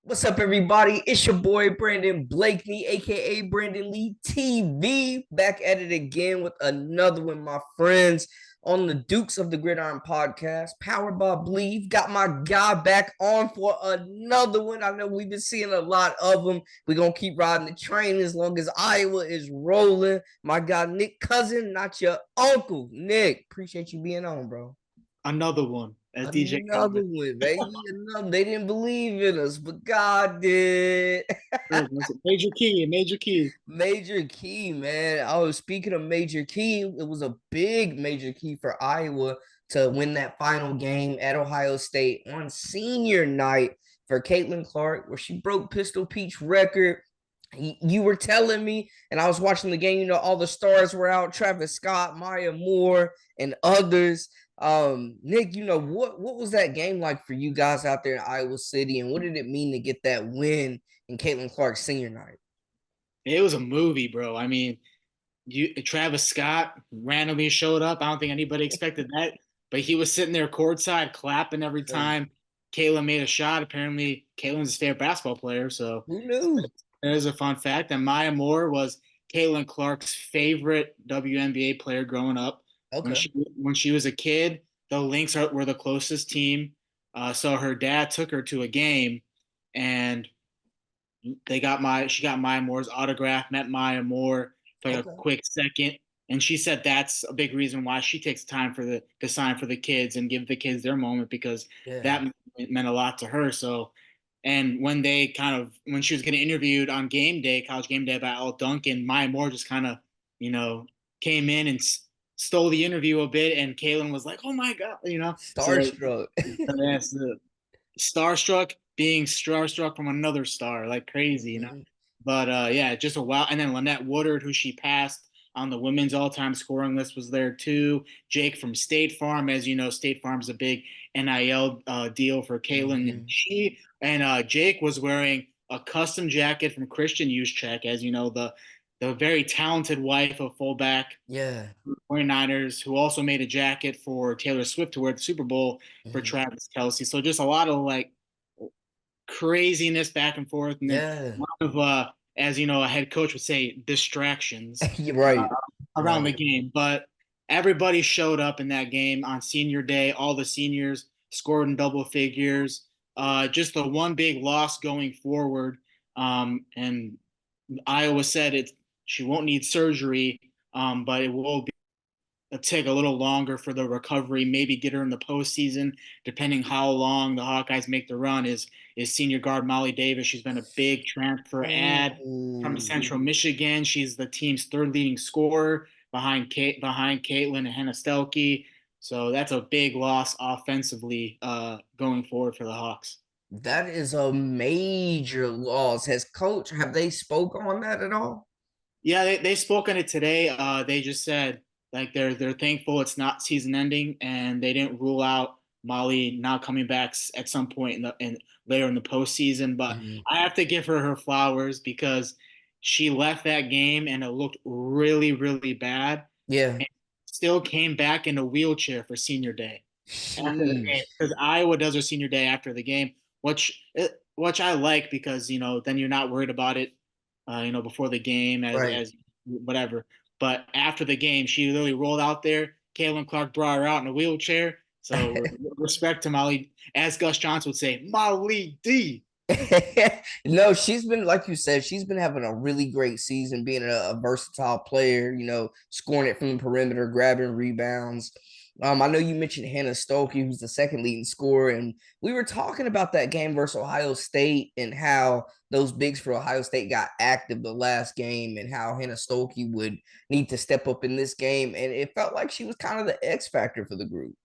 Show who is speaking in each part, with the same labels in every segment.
Speaker 1: What's up, everybody? It's your boy Brandon Blakeney, aka Brandon Lee TV, back at it again with another one, my friends, on the Dukes of the Gridiron podcast, powered by Believe. Got my guy back on for another one. I know we've been seeing a lot of them. We're gonna keep riding the train as long as Iowa is rolling. My guy Nick Cousin, not your uncle. Nick, appreciate you being on, bro.
Speaker 2: Another one, as DJ called
Speaker 1: Another
Speaker 2: it.
Speaker 1: one, baby. Another. They didn't believe in us, but God did.
Speaker 2: Major key, major key.
Speaker 1: Major key, man. I was speaking of major key. It was a big major key for Iowa to win that final game at Ohio State on senior night for Caitlin Clark, where she broke Pistol Pete's record. You were telling me, and I was watching the game, all the stars were out, Travis Scott, Maya Moore, and others. Nick, what was that game like for you guys out there in Iowa City, and what did it mean to get that win in Caitlin Clark's senior night?
Speaker 2: It was a movie, bro. I mean, Travis Scott randomly showed up. I don't think anybody expected that, but he was sitting there courtside clapping every
Speaker 1: Crazy.
Speaker 2: time Caitlin made a shot. Apparently, Caitlin's his favorite basketball player, so
Speaker 1: Who knew?
Speaker 2: there's a fun fact. And Maya Moore was Caitlin Clark's favorite WNBA player growing up. When
Speaker 1: Okay.
Speaker 2: she was a kid, the Lynx were the closest team. So her dad took her to a game, and she got Maya Moore's autograph, met Maya Moore for a
Speaker 1: Okay.
Speaker 2: quick second, and she said that's a big reason why she takes time for the to sign for the kids and give the kids their moment because
Speaker 1: Yeah.
Speaker 2: that meant a lot to her. So, and when she was getting interviewed on game day, college game day by Al Duncan, Maya Moore just kind of you know came in and stole the interview a bit, and Kaylin was like, "Oh my god," so
Speaker 1: Starstruck.
Speaker 2: that's the starstruck, being starstruck from another star, like crazy.
Speaker 1: Mhm.
Speaker 2: But yeah, just a wow. And then Lynette Woodard, who she passed on the women's all-time scoring list, was there too. Jake from State Farm, as you know, State Farm's a big NIL deal for Kaylin, and
Speaker 1: Mhm.
Speaker 2: Jake was wearing a custom jacket from Christian Juszczyk, as you know, the very talented wife of fullback
Speaker 1: Yeah.
Speaker 2: 49ers, who also made a jacket for Taylor Swift to wear at the Super Bowl for
Speaker 1: Mhm.
Speaker 2: Travis Kelce. So just a lot of like craziness back and forth, and then
Speaker 1: Yeah.
Speaker 2: a lot of, as you know, a head coach would say, distractions
Speaker 1: You're
Speaker 2: uh,
Speaker 1: right.
Speaker 2: around the
Speaker 1: Right.
Speaker 2: game. But everybody showed up in that game on senior day. All the seniors scored in double figures. Just the one big loss going forward. And Iowa said she won't need surgery, but it will be take a little longer for the recovery, maybe get her in the postseason, depending how long the Hawkeyes make the run. Is senior guard Molly Davis. She's been a big transfer ad from
Speaker 1: Ooh.
Speaker 2: Central Michigan. She's the team's third leading scorer behind Caitlin and Hannah Stelke. So that's a big loss offensively going forward for the Hawks.
Speaker 1: That is a major loss. Have they spoke on that at all?
Speaker 2: Yeah, they spoke on it today. They just said like they're thankful it's not season ending, and they didn't rule out Molly not coming back at some point in later in the postseason. But
Speaker 1: Mhm.
Speaker 2: I have to give her flowers because she left that game and it looked really really bad,
Speaker 1: Yeah.
Speaker 2: and still came back in a wheelchair for senior day after the game
Speaker 1: Sheesh.
Speaker 2: because Iowa does their senior day after the game, which I like because then you're not worried about it, before the game
Speaker 1: Right.
Speaker 2: as whatever. But after the game, she literally rolled out there. Caitlin Clark brought her out in a wheelchair. So respect to Molly, as Gus Johnson would say, Molly D.
Speaker 1: No, she's been, like you said, she's been having a really great season, being a versatile player, scoring it from the perimeter, grabbing rebounds. I know you mentioned Hannah Stokey, who's the second leading scorer, and we were talking about that game versus Ohio State and how those bigs for Ohio State got active the last game and how Hannah Stokey would need to step up in this game. And it felt like she was kind of the X factor for the group.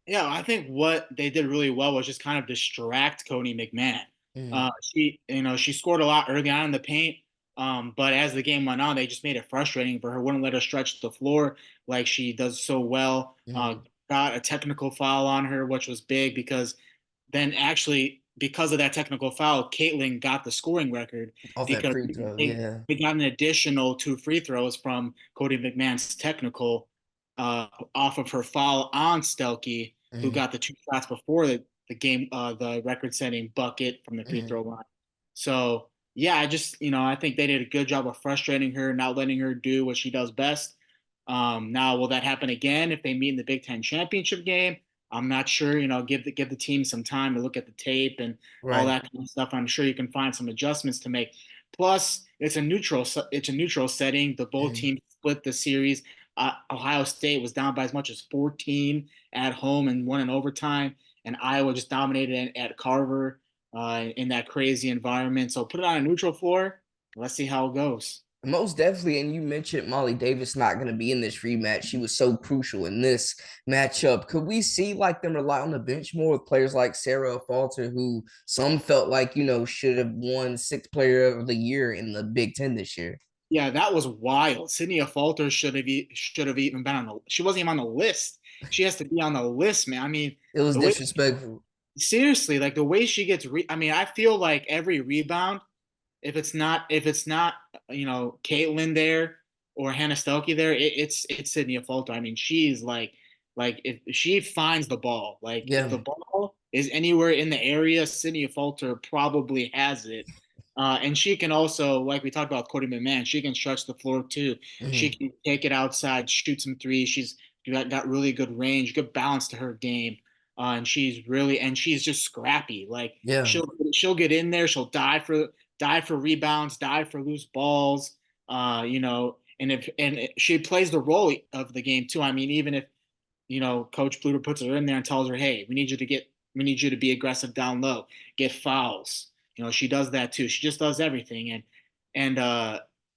Speaker 2: Yeah, I think what they did really well was just kind of distract Cody McMahon.
Speaker 1: Mm,
Speaker 2: She scored a lot early on in the paint, but as the game went on, they just made it frustrating for her. Wouldn't let her stretch the floor like she does so well.
Speaker 1: mm.
Speaker 2: Got a technical foul on her, which was big because then actually because of that technical foul, Caitlin got the scoring record
Speaker 1: Off that
Speaker 2: because
Speaker 1: free throw,
Speaker 2: they,
Speaker 1: yeah.
Speaker 2: they got an additional two free throws from Cody McMahon's technical off of her foul on Stelke, who
Speaker 1: Mm,
Speaker 2: got the two shots before the game, the record-setting bucket from the free
Speaker 1: mm.
Speaker 2: throw line. So yeah, I think they did a good job of frustrating her, not letting her do what she does best. Now, will that happen again if they meet in the Big Ten championship game? I'm not sure. Give the team some time to look at the tape and all
Speaker 1: Right.
Speaker 2: that kind of stuff. I'm sure you can find some adjustments to make. Plus, it's a neutral setting. The both
Speaker 1: Mhm.
Speaker 2: teams split the series. Ohio State was down by as much as 14 at home and won in overtime, and Iowa just dominated at Carver in that crazy environment. So put it on a neutral floor. Let's see how it goes.
Speaker 1: Most definitely. And you mentioned Molly Davis not going to be in this rematch. She was so crucial in this matchup. Could we see like them rely on the bench more with players like Sarah Falter, who some felt like, should have won sixth player of the year in the Big Ten this year?
Speaker 2: Yeah, that was wild. Sydney Falter should have even been on the. She wasn't even on the list. She has to be on the list, man. I mean,
Speaker 1: It was
Speaker 2: the way
Speaker 1: disrespectful.
Speaker 2: seriously, like the way she gets. I mean, I feel like every rebound, if it's not Caitlin there or Hannah Stuelke there, it's Sydney Falter. I mean, she's like if she finds the ball, like if
Speaker 1: Yeah.
Speaker 2: the ball is anywhere in the area, Sydney Falter probably has it. And she can also, like we talked about Cody McMahon, she can stretch the floor too. She
Speaker 1: Mhm.
Speaker 2: can take it outside, shoot some threes. She's got really good range, good balance to her game. And she's just scrappy. Like
Speaker 1: Yeah.
Speaker 2: she'll get in there, she'll die for rebounds, die for loose balls. And she plays the role of the game too. I mean, even if Coach Pluto puts her in there and tells her, "Hey, we need you to be aggressive down low, get fouls." She does that too. She just does everything. And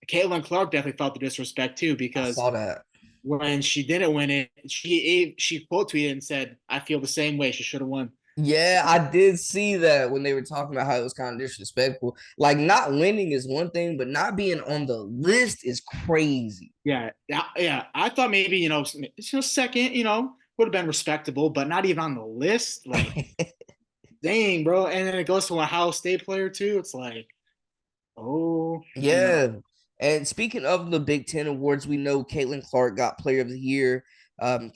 Speaker 2: Caitlin Clark definitely felt the disrespect too
Speaker 1: I
Speaker 2: because
Speaker 1: saw that.
Speaker 2: when she didn't win it, she quote tweeted and said, "I feel the same way. She should have won."
Speaker 1: Yeah, I did see that when they were talking about how it was kind of disrespectful. Like not winning is one thing, but not being on the list is crazy.
Speaker 2: Yeah, yeah, yeah. I thought maybe second, would have been respectable, but not even on the list. Like, dang, bro. And then it goes to a Ohio State player too. It's like, oh,
Speaker 1: Yeah. And speaking of the Big Ten awards, we know Caitlin Clark got Player of the Year.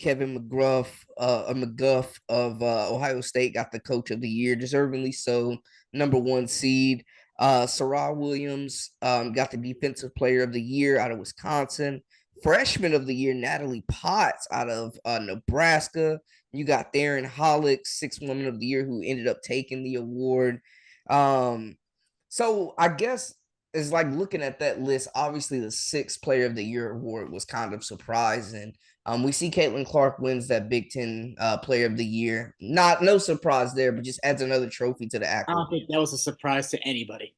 Speaker 1: Kevin McGuff of Ohio State got the Coach of the Year, deservingly so, number one seed. Sarah Williams got the Defensive Player of the Year out of Wisconsin. Freshman of the Year, Natalie Potts out of Nebraska. You got Theron Hollick, Sixth Woman of the Year, who ended up taking the award. Um, so I guess it's like looking at that list. Obviously, the sixth Player of the Year award was kind of surprising. We see Caitlin Clark wins that Big Ten Player of the Year. No surprise there, but just adds another trophy to the
Speaker 2: I don't
Speaker 1: accolade.
Speaker 2: think that was a surprise to anybody.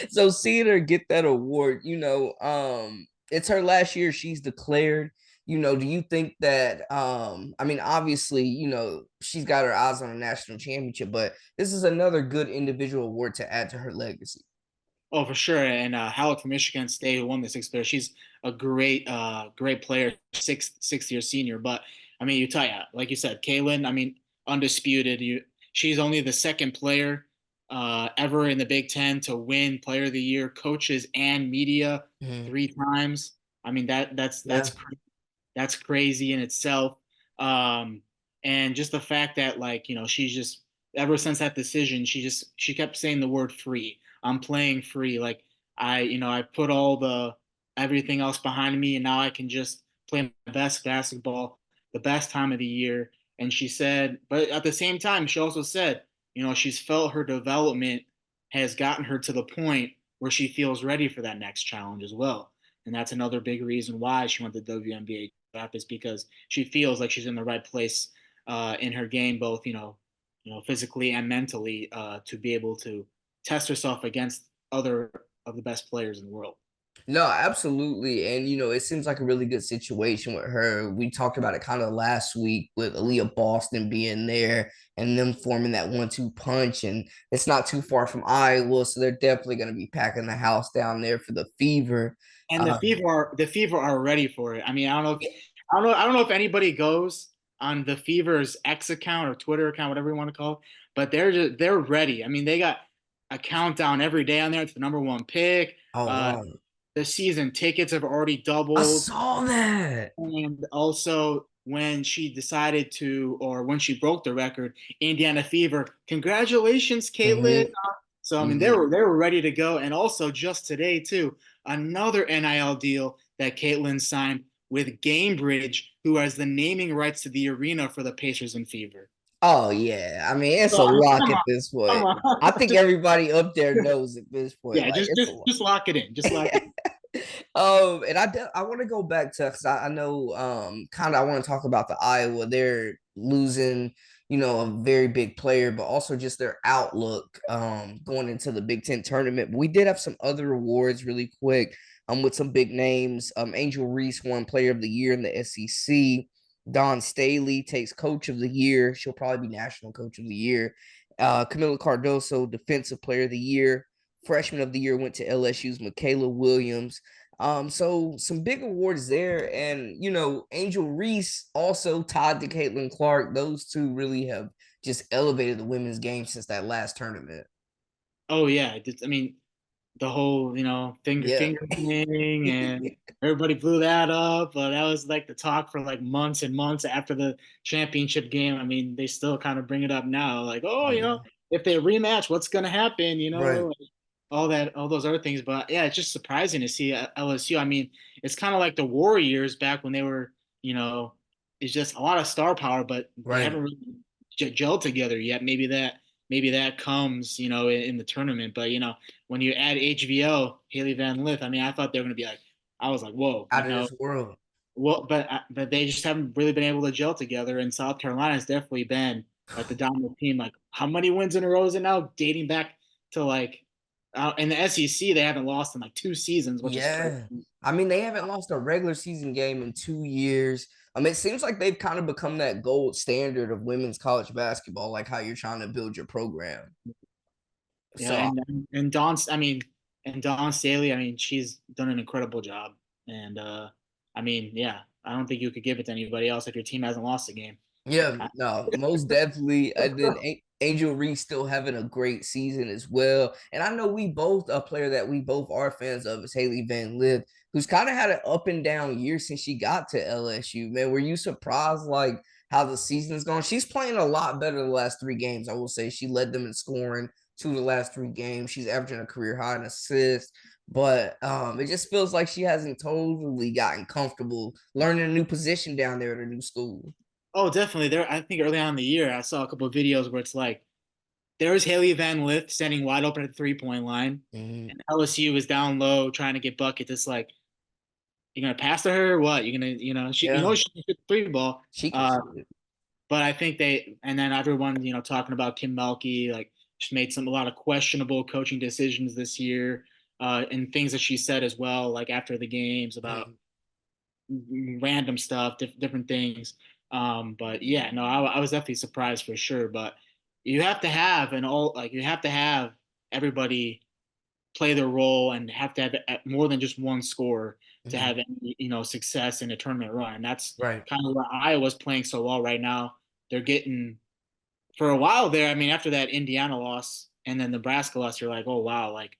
Speaker 1: So seeing her get that award, it's her last year. She's declared. Do you think that I mean, obviously, she's got her eyes on a national championship, but this is another good individual award to add to her legacy.
Speaker 2: Oh, for sure. And Halleck from Michigan State, who won the sixth player, she's a great player, sixth year senior. But I mean, like you said, Kaylin, I mean, undisputed. She's only the second player ever in the Big Ten to win Player of the Year, coaches and media
Speaker 1: Mhm.
Speaker 2: 3 times. I mean,
Speaker 1: Yeah.
Speaker 2: that's crazy in itself. Um, and just the fact that she's just ever since that decision, she kept saying the word free. I'm playing free. Like I put all the everything else behind me, and now I can just play my best basketball, the best time of the year. And she said, but at the same time, she also said, she's felt her development has gotten her to the point where she feels ready for that next challenge as well. And that's another big reason why she went to the WNBA draft is because she feels like she's in the right place in her game, both physically and mentally, to be able to test herself against other of the best players in the world.
Speaker 1: No, absolutely. And it seems like a really good situation with her. We talked about it kind of last week with Aaliyah Boston being there and them forming that 1-2 punch. And it's not too far from Iowa, so they're definitely going to be packing the house down there for the Fever.
Speaker 2: And the
Speaker 1: Uh,
Speaker 2: Fever are ready for it. I mean, I don't know if anybody goes on the Fever's X account or Twitter account, whatever you want to call it, but they're ready. I mean, they got a countdown every day on there. It's the number one pick.
Speaker 1: oh
Speaker 2: Uh,
Speaker 1: wow,
Speaker 2: the season tickets have already
Speaker 1: I
Speaker 2: doubled.
Speaker 1: saw that.
Speaker 2: And also, when she decided to, or when she broke the record, Indiana Fever, congratulations, Caitlin.
Speaker 1: Mhm.
Speaker 2: So I mean, they
Speaker 1: Mhm.
Speaker 2: were ready to go, and also just today too, another NIL deal that Caitlin signed with Gamebridge, who has the naming rights to the arena for the Pacers and Fever.
Speaker 1: Oh yeah, I mean it's
Speaker 2: So
Speaker 1: a
Speaker 2: I mean,
Speaker 1: lock
Speaker 2: come
Speaker 1: at
Speaker 2: on,
Speaker 1: this
Speaker 2: come
Speaker 1: point. I
Speaker 2: on,
Speaker 1: think everybody up there knows at this point.
Speaker 2: yeah,
Speaker 1: Like it's a
Speaker 2: just lock it in, just lock it in.
Speaker 1: And I want to go back to because I know kind of I want to talk about the Iowa. They're losing, a very big player, but also just their outlook going into the Big Ten tournament. But we did have some other awards really quick with some big names. Angel Reese won Player of the Year in the SEC. Don Staley takes Coach of the Year. She'll probably be National Coach of the Year. Camila Cardoso, Defensive Player of the Year. Freshman of the Year went to LSU's Michaela Williams. So some big awards there, and Angel Reese also tied to Caitlin Clark. Those two really have just elevated the women's game since that last tournament.
Speaker 2: Oh yeah, I mean, the whole
Speaker 1: Yeah,
Speaker 2: finger thing, and everybody blew that up. That was like the talk for like months and months after the championship game. I mean, they still kind of bring it up now, like, oh,
Speaker 1: yeah,
Speaker 2: if they rematch, what's gonna happen?
Speaker 1: right,
Speaker 2: All those other things. But yeah, it's just surprising to see LSU. I mean, it's kind of like the Warriors back when they were, it's just a lot of star power, but they
Speaker 1: right.
Speaker 2: haven't really gelled together yet. Maybe that comes, in the tournament. But when you add HVO, Haley Van Lith, I mean, I thought they were going to be like, I was like, whoa,
Speaker 1: Out of this world.
Speaker 2: well, but they just haven't really been able to gel together. And South Carolina has definitely been like the dominant team. Like, how many wins in a row is it now? Dating back to like, in the SEC, they haven't lost in like 2 seasons, which is crazy.
Speaker 1: Yeah. I mean, they haven't lost a regular season game in 2 years. It seems like they've kind of become that gold standard of women's college basketball, like how you're trying to build your program.
Speaker 2: Yeah,
Speaker 1: So
Speaker 2: and Dawn Staley, I mean, she's done an incredible job. And I mean, yeah, I don't think you could give it to anybody else if your team hasn't lost a game.
Speaker 1: yeah, no, most definitely. And then Angel Reese still having a great season as well. And I know we both a player that we both are fans of is Haley Van Lith, who's kind of had an up and down year since she got to LSU. Man, were you surprised like how the season's gone? She's playing a lot better the last 3 games. I will say she led them in scoring 2 of the last 3 games. She's averaging a career high in assists. But it just feels like she hasn't totally gotten comfortable learning a new position down there at her new school.
Speaker 2: Oh, definitely. I think early on in the year, I saw a couple of videos where it's like there was Haley Van Lith standing wide open at the 3-point line,
Speaker 1: Mhm.
Speaker 2: and LSU was down low trying to get buckets. It's like, you're gonna pass to her or what? You're gonna,
Speaker 1: Yeah,
Speaker 2: she can shoot the three ball.
Speaker 1: she can
Speaker 2: Uh,
Speaker 1: shoot it.
Speaker 2: but I think and then everyone, talking about Kim Melky, like she's made a lot of questionable coaching decisions this year, and things that she said as well, like after the games about
Speaker 1: Mhm.
Speaker 2: random stuff, different things. But yeah, no, I was definitely surprised for sure. But you have to have everybody play their role and have to have more than just one score to
Speaker 1: Mhm.
Speaker 2: have any, success in a tournament run. And that's
Speaker 1: Right.
Speaker 2: kind of where Iowa's playing so well right now. They're getting for a while there. I mean, after that Indiana loss and then Nebraska loss, you're like, oh wow, like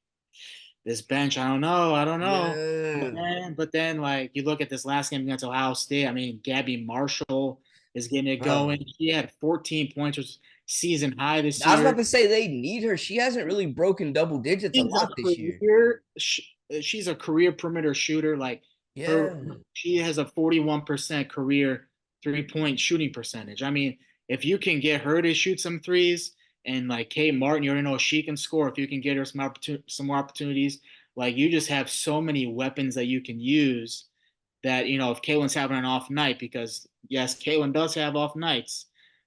Speaker 2: this bench, I don't know.
Speaker 1: Yeah.
Speaker 2: But then like you look at this last game against Ohio State. I mean, Gabby Marshall is getting it
Speaker 1: Bro.
Speaker 2: going. She had 14 points, which was season high this
Speaker 1: I was about
Speaker 2: year.
Speaker 1: to say they need her. She hasn't really broken double digits a
Speaker 2: She's a
Speaker 1: lot this year.
Speaker 2: career. She's a career perimeter shooter. Like her,
Speaker 1: Yeah.
Speaker 2: she has a 41% career 3-point shooting percentage. I mean, if you can get her to shoot some threes, and like Kate Martin, you already know she can score. If you can get her some more opportunities, like you just have so many weapons that you can use. That if Caitlin's having an off night, because yes, Caitlin does have off nights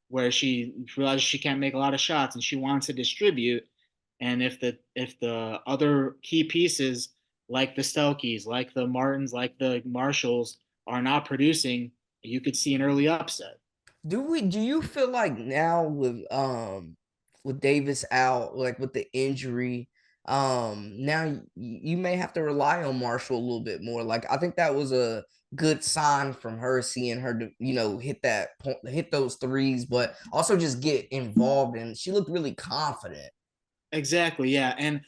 Speaker 2: where she realizes she can't make a lot of shots and she wants to distribute. And if the other key pieces like the Stelkies, like the Martins, like the Marshalls are not producing, you could see an early upset.
Speaker 1: Do you feel like now with Davis out, like with the injury, now you may have to rely on Marshall a little bit more. Like I think that was a good sign from her seeing her hit that point, hit those threes, but also just get involved, and she looked really confident.
Speaker 2: Exactly, yeah. And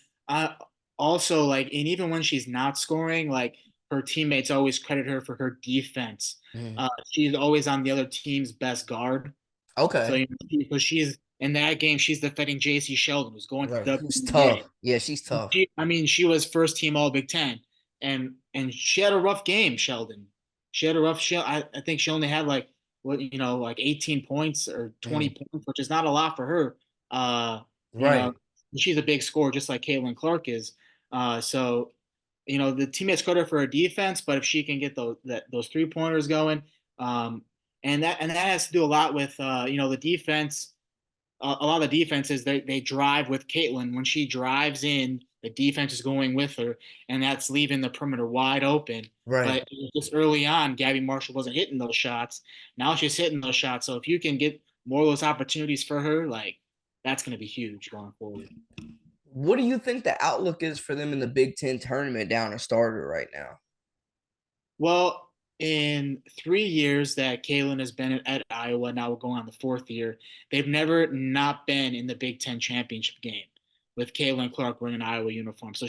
Speaker 2: also like, and even when she's not scoring, like her teammates always credit her for her defense.
Speaker 1: Mhm.
Speaker 2: She's always on the other team's best guard. So
Speaker 1: Okay.
Speaker 2: so In that game, she's defending J.C. Sheldon, who's going to
Speaker 1: Right.
Speaker 2: the
Speaker 1: Who's
Speaker 2: WNBA.
Speaker 1: tough? Yeah, she's tough.
Speaker 2: She was first team All Big Ten, and she had a rough game. Sheldon, she had a rough. I think she only had like like 18 points or 20
Speaker 1: Mhm.
Speaker 2: points, which is not a lot for her. You know,
Speaker 1: Right.
Speaker 2: she's a big scorer, just like Caitlin Clark is. So the teammates credit for her defense, but if she can get those 3-pointers going, um, and that has to do a lot with the defense. A lot of the defenses they drive with Caitlin. When she drives in, the defense is going with her, and that's leaving the perimeter wide open.
Speaker 1: Right.
Speaker 2: But just early on, Gabby Marshall wasn't hitting those shots. Now she's hitting those shots. So if you can get more of those opportunities for her, like that's going to be huge going forward.
Speaker 1: What do you think the outlook is for them in the Big Ten tournament down a starter right now?
Speaker 2: Well, in 3 years that Kalen has been at Iowa, now we're going on the fourth year, they've never not been in the Big Ten championship game with Kalen Clark wearing an Iowa uniform. So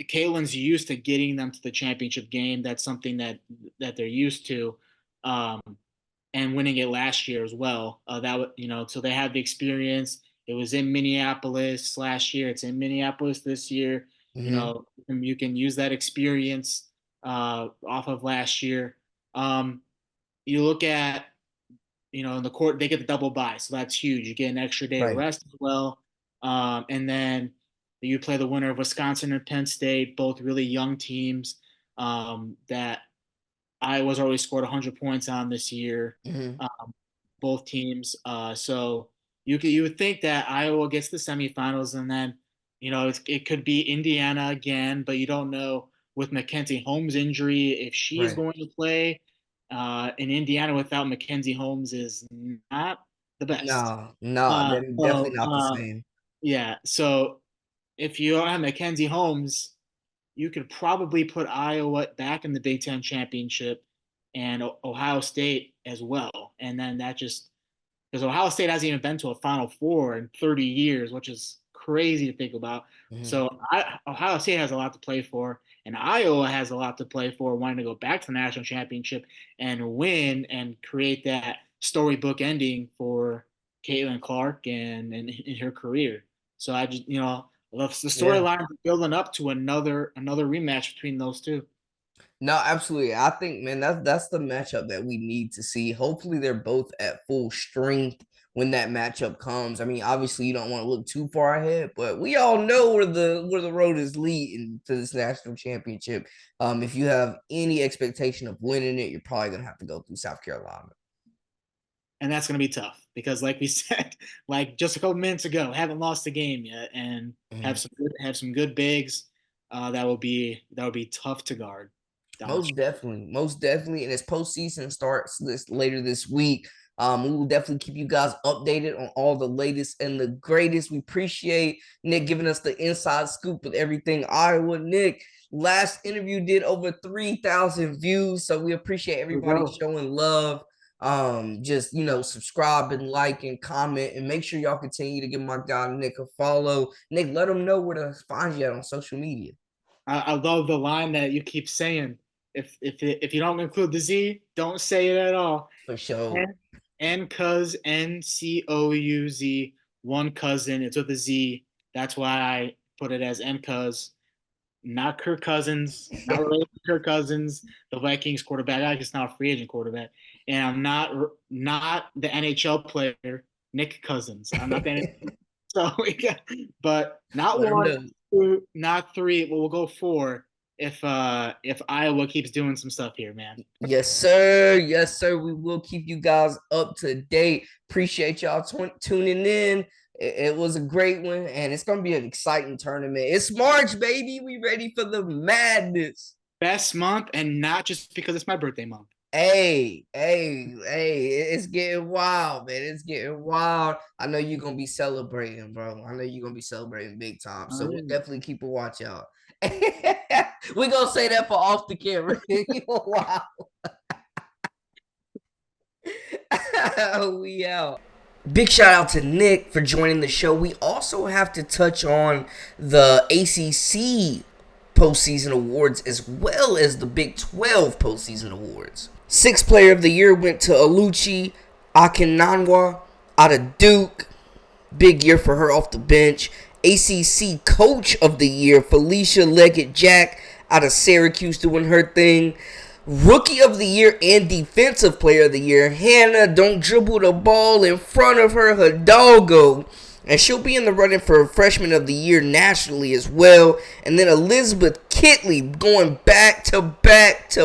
Speaker 2: Kalen's used to getting them to the championship game. That's something that they're used to, um, and winning it last year as well. So they have the experience. It was in Minneapolis last year. It's in Minneapolis this year.
Speaker 1: Hmm.
Speaker 2: You can use that experience off of last year. You look at in the court, they get the double bye, so that's huge. You get an extra day of
Speaker 1: Right.
Speaker 2: rest as well, and then you play the winner of Wisconsin and Penn State, both really young teams that Iowa's already scored 100 points on this year.
Speaker 1: Hmm.
Speaker 2: Both teams, so you would think that Iowa gets the semifinals, and then it could be Indiana again, but you don't know with Mackenzie Holmes' injury if she's
Speaker 1: Right.
Speaker 2: going to play. In Indiana without Mackenzie Holmes is not the best.
Speaker 1: No, no,
Speaker 2: Uh,
Speaker 1: they're definitely
Speaker 2: so
Speaker 1: not the same.
Speaker 2: yeah, so if you don't have Mackenzie Holmes, you could probably put Iowa back in the Big Ten championship and Ohio State as well, and then that just because Ohio State hasn't even been to a Final Four in 30 years, which is crazy to think about.
Speaker 1: Hmm.
Speaker 2: So Ohio State has a lot to play for, and Iowa has a lot to play for, wanting to go back to the national championship and win and create that storybook ending for Caitlin Clark and in her career. So I just the
Speaker 1: Yeah.
Speaker 2: storyline building up to another rematch between those two.
Speaker 1: No, absolutely. I think, man, that's the matchup that we need to see. Hopefully, they're both at full strength when that matchup comes. I mean, obviously, you don't want to look too far ahead, but we all know where the road is leading to this national championship. If you have any expectation of winning it, you're probably gonna have to go through South Carolina.
Speaker 2: And that's going to be tough because, like we said, like just a couple minutes ago, haven't lost a game yet, and
Speaker 1: Mhm.
Speaker 2: have some good bigs. That will be tough to guard down the
Speaker 1: Most
Speaker 2: stretch.
Speaker 1: definitely, most definitely. And as postseason starts later this week, we will definitely keep you guys updated on all the latest and the greatest. We appreciate Nick giving us the inside scoop with everything Iowa. Nick, last interview did over 3,000 views, so we appreciate
Speaker 2: There we
Speaker 1: everybody
Speaker 2: go.
Speaker 1: showing love. Just subscribe and like and comment, and make sure y'all continue to give my guy Nick a follow. Nick, let him know where to find you at on social media.
Speaker 2: I love the line that you keep saying. If you don't include the Z, don't say it at all.
Speaker 1: For sure.
Speaker 2: N Ncouz, one cousin. It's with a Z. That's why I put it as Ncouz. Not Kirk Cousins, not related to Kirk Cousins, the Vikings quarterback. I just now a free agent quarterback, and I'm not the NHL player Nick Cousins. I'm not the NHL. So but not
Speaker 1: Let him
Speaker 2: one,
Speaker 1: know.
Speaker 2: two, not three. Well, we'll go four if Iowa keeps doing some stuff here, man.
Speaker 1: Yes, sir. Yes, sir. We will keep you guys up to date. Appreciate y'all tuning in. It was a great one, and it's gonna be an exciting tournament. It's March, baby. We ready for the madness.
Speaker 2: Best month, and not just because it's my birthday month.
Speaker 1: Hey, hey, hey, it's getting wild, man. It's getting wild. I know you're gonna be celebrating, bro. I know you're gonna be celebrating big time. So we'll definitely keep a watch out. We're gonna say that for off the camera. Wow. We out. Big shout out to Nick for joining the show. We also have to touch on the ACC postseason awards as well as the Big 12 postseason awards. Sixth player of the year went to Aluchi Akinanwa. out of Duke. Big year for her off the bench. ACC Coach of the Year, Felicia Leggett-Jack out of Syracuse doing her thing. Rookie of the Year and Defensive Player of the Year, Hannah Don't Dribble the Ball in front of her Hidalgo. And she'll be in the running for Freshman of the Year nationally as well. And then Elizabeth Kitley going back to back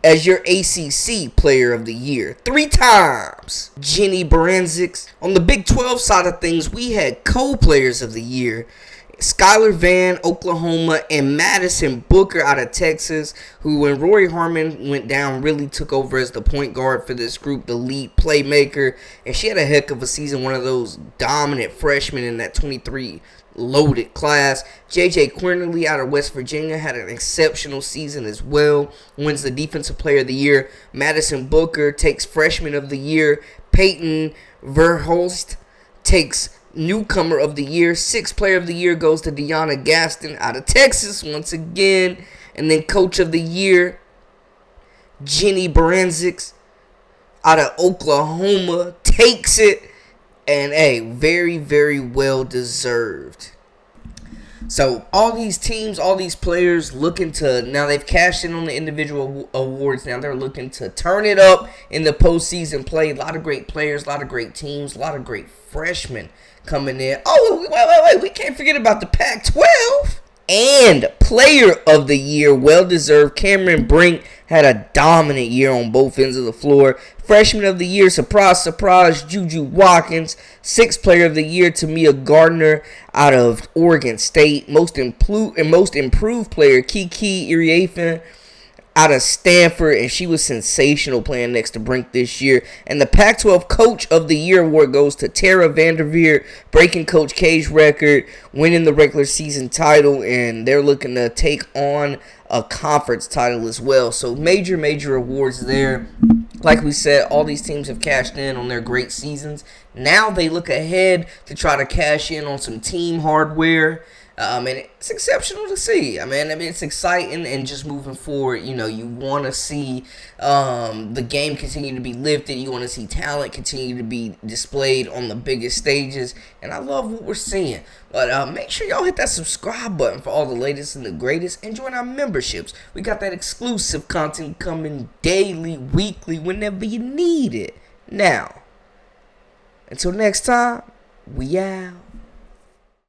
Speaker 1: as your ACC Player of the Year 3 times. Jenny Baranczyk. On the Big 12 side of things, we had co-players of the year. Skylar Van, Oklahoma, and Madison Booker out of Texas, who when Rory Harmon went down really took over as the point guard for this group, the lead playmaker. And she had a heck of a season, one of those dominant freshmen in that 23 loaded class. JJ Quinterly out of West Virginia had an exceptional season as well. Wins the Defensive Player of the Year. Madison Booker takes Freshman of the Year. Peyton Verhulst takes Newcomer of the Year. 6th Player of the Year goes to Deanna Gaston out of Texas once again. And then Coach of the Year, Jenny Baranczyk out of Oklahoma takes it. And very, very well deserved. So all these teams, all these players looking to, now they've cashed in on the individual awards. Now they're looking to turn it up in the postseason play. A lot of great players, a lot of great teams, a lot of great freshmen coming in. Oh, wait. We can't forget about the Pac-12. And Player of the Year, well-deserved, Cameron Brink had a dominant year on both ends of the floor. Freshman of the Year, surprise, Juju Watkins. 6th Player of the Year, Tamia Gardner out of Oregon State. Most improved player, Kiki Iriafen out of Stanford, and she was sensational playing next to Brink this year. And the Pac-12 Coach of the Year award goes to Tara Vanderveer, breaking Coach K's record, winning the regular season title, and they're looking to take on a conference title as well. So major awards there. Like we said, all these teams have cashed in on their great seasons. Now they look ahead to try to cash in on some team hardware. And it's exceptional to see. I mean, it's exciting, and just moving forward, you want to see the game continue to be lifted. You want to see talent continue to be displayed on the biggest stages, and I love what we're seeing. But make sure y'all hit that subscribe button for all the latest and the greatest, and join our memberships. We got that exclusive content coming daily, weekly, whenever you need it. Now, until next time, we out.